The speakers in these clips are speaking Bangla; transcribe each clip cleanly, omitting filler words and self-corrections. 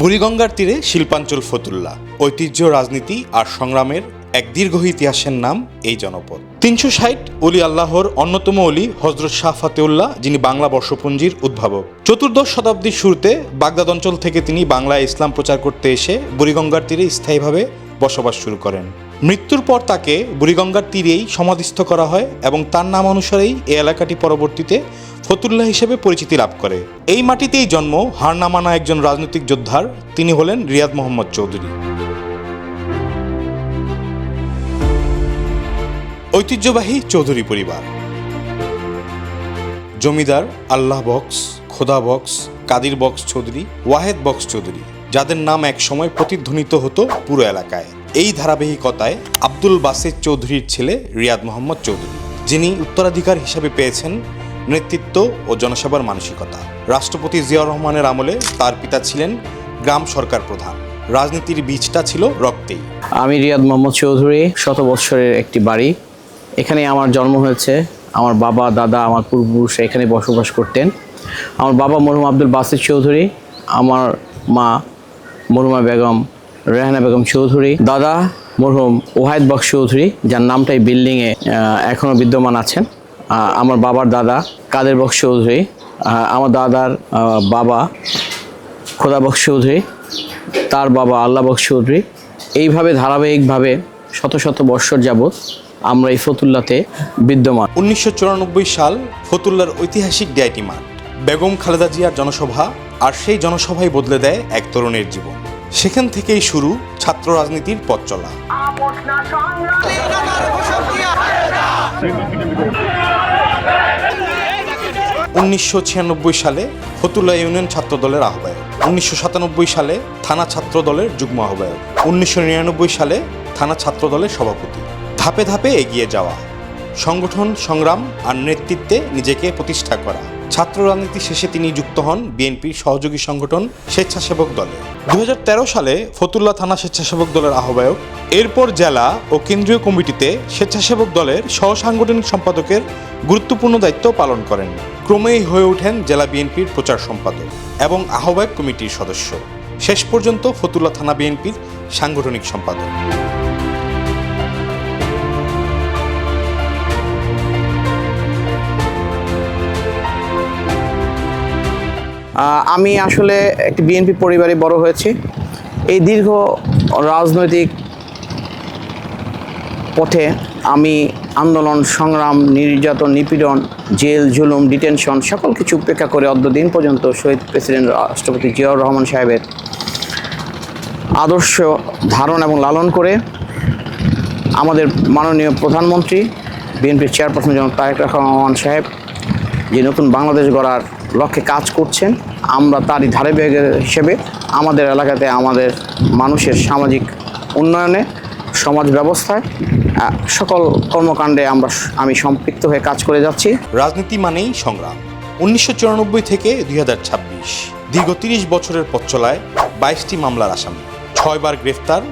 বুড়িগঙ্গার তীরে শিল্পাঞ্চল ফতুল্লা, ঐতিহ্য, রাজনীতি আর সংগ্রামের এক দীর্ঘ ইতিহাসের নাম এই জনপদ। 360 অলি আল্লাহর অন্যতম অলি হযরত শাহ ফতেউল্লাহ, যিনি বাংলা বর্ষপঞ্জির উদ্ভাবক। চতুর্দশ শতাব্দীর শুরুতে বাগদাদ অঞ্চল থেকে তিনি বাংলায় ইসলাম প্রচার করতে এসে বুড়িগঙ্গার তীরে স্থায়ীভাবে বসবাস শুরু করেন। মৃত্যুর পর তাকে বুড়িগঙ্গার তীরেই সমাধিস্থ করা হয় এবং তার নাম অনুসারেই এই এলাকাটি পরবর্তীতে ফতুল্লা হিসেবে পরিচিতি লাভ করে। এই মাটিতেই জন্ম হার না মানা একজন রাজনৈতিক যোদ্ধার। তিনি হলেন রিয়াদ মোহাম্মদ চৌধুরী। ঐতিহ্যবাহী চৌধুরী পরিবার, জমিদার আল্লাহ বক্স, খোদা box, Kadir box Chowdhury, Wahed box Chowdhury, যাদের নাম একসময় প্রতিধ্বনিত হতো পুরো এলাকায়। এই ধারাবাহিকতায় আব্দুল বাসিত চৌধুরীর ছেলে রিয়াদ মোহাম্মদ চৌধুরী, যিনি উত্তরাধিকার হিসাবে পেয়েছেন নেতৃত্ব ও জনসেবার মানসিকতা। রাষ্ট্রপতি জিয়াউর রহমানের আমলে তার পিতা ছিলেন গ্রাম সরকার প্রধান। রাজনীতির বীজটা ছিল রক্তেই। আমি রিয়াদ মোহাম্মদ চৌধুরী, শত বৎসরের একটি বাড়ি, এখানে আমার জন্ম হয়েছে। আমার বাবা, দাদা, আমার পূর্বপুরুষ এখানে বসবাস করতেন। আমার বাবা মরহুম আব্দুল বাসিত চৌধুরী, আমার মা মরহুমা বেগম রেহানা বেগম চৌধুরী, দাদা মরহুম ওয়াহেদ বক্স চৌধুরী, যার নামটাই বিল্ডিংয়ে এখনও বিদ্যমান আছেন। আমার বাবার দাদা কাদের বক্স চৌধুরী, আমার দাদার বাবা খোদা বক্স চৌধুরী, তার বাবা আল্লাহ বক্স চৌধুরী। এইভাবে ধারাবাহিকভাবে শত শত বৎসর যাবৎ আমরা এই ফতুল্লাতে বিদ্যমান। 1994 সাল ফতুল্লার ঐতিহাসিক ডিআইটি মাঠ, বেগম খালেদা জিয়ার জনসভা, আর সেই জনসভায় বদলে দেয় এক তরুণের জীবন। সেখান থেকেই শুরু ছাত্র রাজনীতির পথ চলা। 1996 সালে ফতুল্লা ইউনিয়ন ছাত্র দলের আহ্বায়ক, 1997 সালে থানা ছাত্র দলের যুগ্ম আহ্বায়ক, 1999 সালে থানা ছাত্র দলের সভাপতি। ধাপে ধাপে এগিয়ে যাওয়া, সংগঠন, সংগ্রাম আর নেতৃত্বে নিজেকে প্রতিষ্ঠা করা। ছাত্র রাজনীতি শেষে তিনি যুক্ত হন বিএনপির সহযোগী সংগঠন স্বেচ্ছাসেবক দলে। 2013 সালে ফতুল্লা থানা স্বেচ্ছাসেবক দলের আহ্বায়ক, এরপর জেলা ও কেন্দ্রীয় কমিটিতে স্বেচ্ছাসেবক দলের সহসাংগঠনিক সম্পাদকের গুরুত্বপূর্ণ দায়িত্ব পালন করেন। ক্রমেই হয়ে ওঠেন জেলা বিএনপির প্রচার সম্পাদক এবং আহ্বায়ক কমিটির সদস্য, শেষ পর্যন্ত ফতুল্লা থানা বিএনপির সাংগঠনিক সম্পাদক। আমি আসলে একটি বিএনপি পরিবারে বড় হয়েছি। এই দীর্ঘ রাজনৈতিক পথে আমি আন্দোলন, সংগ্রাম, নির্যাতন, নিপীড়ন, জেল, জুলুম, ডিটেনশন সকল কিছু উপেক্ষা করে অদ্যদিন পর্যন্ত শহীদ প্রেসিডেন্ট রাষ্ট্রপতি জিয়াউর রহমান সাহেবের আদর্শ ধারণ এবং লালন করে আমাদের মাননীয় প্রধানমন্ত্রী, বিএনপির চেয়ারপারসন জনাব তারেক রহমান সাহেব যে নতুন বাংলাদেশ গড়ার লক্ষ্যে কাজ করছেন, আমরা তারই ধারাবাহিক হিসেবে আমাদের এলাকাতে আমাদের মানুষের সামাজিক উন্নয়নে, সমাজ ব্যবস্থায় সকল কর্মকাণ্ডে আমি সম্পৃক্ত হয়ে কাজ করে যাচ্ছি। রাজনীতি মানেই সংগ্রাম। 1994 থেকে 2026 দীর্ঘ 30 বছরের পথ চলায় 22টি মামলার আসামি, 6 বার গ্রেফতার,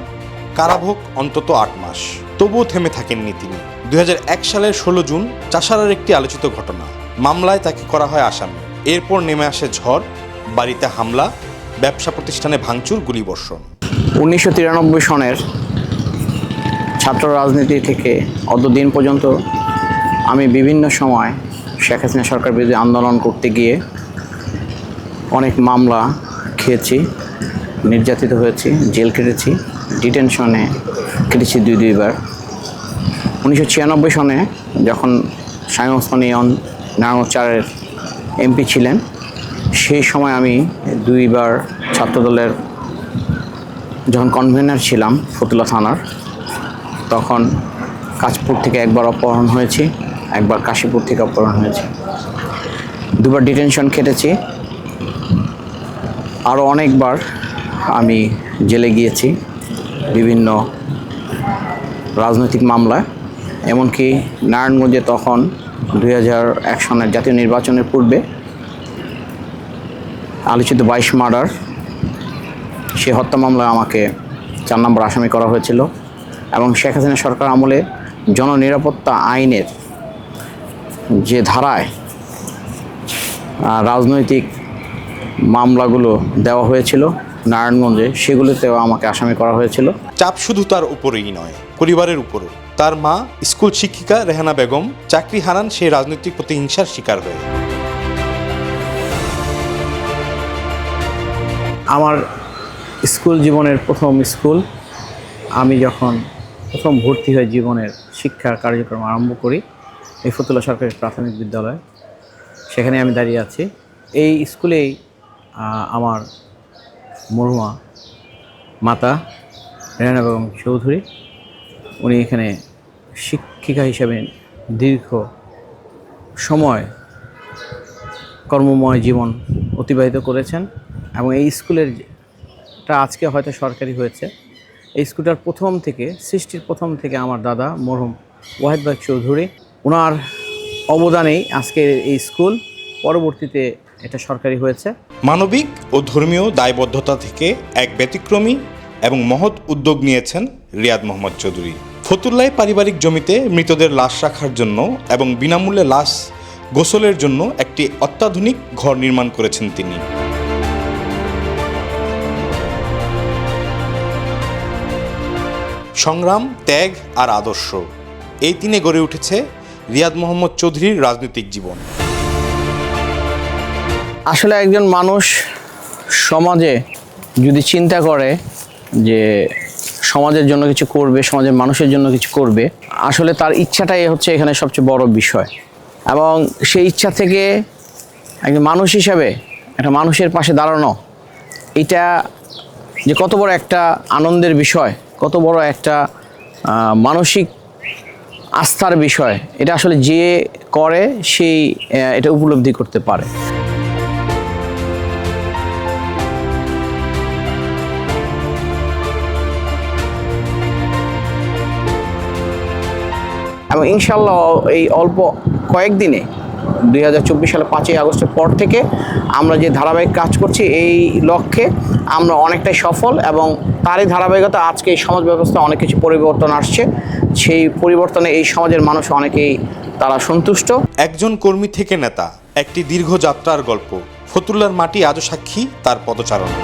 কারাভোগ অন্তত 8 মাস। তবুও থেমে থাকেননি তিনি। 2001 সালের 16 জুন চাষারার একটি আলোচিত ঘটনা, মামলায় তাকে করা হয় আসামি। এরপর নেমে আসে ঝড়, বাড়িতে হামলা, ব্যবসা প্রতিষ্ঠানে ভাঙচুর, গুলিবর্ষণ। 1993 সনের ছাত্র রাজনীতি থেকে অদ্যদিন পর্যন্ত আমি বিভিন্ন সময় শেখ হাসিনা সরকার বিরুদ্ধে আন্দোলন করতে গিয়ে অনেক মামলা খেয়েছি, নির্যাতিত হয়েছি, জেল কেটেছি, ডিটেনশনে কেটেছি 2 বার। 1996 সনে যখন শামীম ওসমানী নারায়ণগঞ্জের এমপি ছিলেন, সেই সময় আমি 2 বার ছাত্রদলের যখন কনভেনার ছিলাম ফতুল্লা থানার, তখন কাশপুর থেকে একবার অপহরণ হয়েছি, একবার কাশীপুর থেকে অপহরণ হয়েছে, 2 বার ডিটেনশন কেটেছি। আরও অনেকবার আমি জেলে গিয়েছি বিভিন্ন রাজনৈতিক মামলায়। এমনকি নারায়ণগঞ্জে তখন 2001 সনের জাতীয় নির্বাচনের পূর্বে আলোচিত 22 মার্ডার, সে হত্যা মামলায় আমাকে 4 নম্বর আসামি করা হয়েছিল। এবং শেখ হাসিনা সরকার আমলে জননিরাপত্তা আইনের যে ধারায় রাজনৈতিক মামলাগুলো দেওয়া হয়েছিল, নারায়ণগঞ্জে, সেগুলোতেও আমাকে আসামি করা হয়েছিল। চাপ শুধু তার উপরেই নয়, পরিবারের উপরও। তার মা স্কুল শিক্ষিকা রেহানা বেগম চাকরি হারান সেই রাজনৈতিক প্রতিহিংসার শিকার হয়ে। আমার স্কুল জীবনের প্রথম স্কুল, আমি যখন প্রথম ভর্তি হয়ে জীবনের শিক্ষা কার্যক্রম আরম্ভ করি, এই ফতুল্লা সরকারি প্রাথমিক বিদ্যালয়, সেখানে আমি দাঁড়িয়ে আছি। এই স্কুলেই আমার মরহুমা মাতা রেহানা বেগম চৌধুরী, উনি এখানে শিক্ষিকা হিসেবে দীর্ঘ সময় কর্মময় জীবন অতিবাহিত করেছেন। এবং এই স্কুলেরটা আজকে হয়তো সরকারি হয়েছে, এই স্কুলটার প্রথম থেকে, সৃষ্টির প্রথম থেকে আমার দাদা মরহুম ওয়াহিদ ভাই চৌধুরী, ওনার অবদানেই আজকে এই স্কুল, পরবর্তীতে এটা সরকারি হয়েছে। মানবিক ও ধর্মীয় দায়বদ্ধতা থেকে এক ব্যতিক্রমী এবং মহৎ উদ্যোগ নিয়েছেন রিয়াদ মোহাম্মদ চৌধুরী। ফতুল্লায় পারিবারিক জমিতে মৃতদের লাশ রাখার জন্য এবং বিনামূল্যে লাশ গোসলের জন্য একটি অত্যাধুনিক ঘর নির্মাণ করেছেন তিনি। সংগ্রাম, ত্যাগ আর আদর্শ, এই তিনে গড়ে উঠেছে রিয়াদ মোহাম্মদ চৌধুরীর রাজনৈতিক জীবন। আসলে একজন মানুষ সমাজে যদি চিন্তা করে যে সমাজের জন্য কিছু করবে, সমাজের মানুষের জন্য কিছু করবে, আসলে তার ইচ্ছাটাই হচ্ছে এখানে সবচেয়ে বড় বিষয়। এবং সেই ইচ্ছা থেকে একজন মানুষ হিসাবে একটা মানুষের পাশে দাঁড়ানো, এটা যে কত বড় একটা আনন্দের বিষয়, কত বড় একটা মানসিক আস্থার বিষয়, এটা আসলে যে করে সেই এটা উপলব্ধি করতে পারে। এবং ইনশাল্লাহ এই অল্প কয়েকদিনে 2024 সালে 5ই আগস্টের পর থেকে আমরা যে ধারাবাহিক কাজ করছি, এই লক্ষ্যে আমরা অনেকটাই সফল। এবং তারই ধারাবাহিকতা আজকে এই সমাজ ব্যবস্থা অনেক কিছু পরিবর্তন আসছে, সেই পরিবর্তনে এই সমাজের মানুষ অনেকেই তারা সন্তুষ্ট। একজন কর্মী থেকে নেতা, একটি দীর্ঘ যাত্রার গল্প। ফতুল্লার মাটি আজও সাক্ষী তার পদচারণা।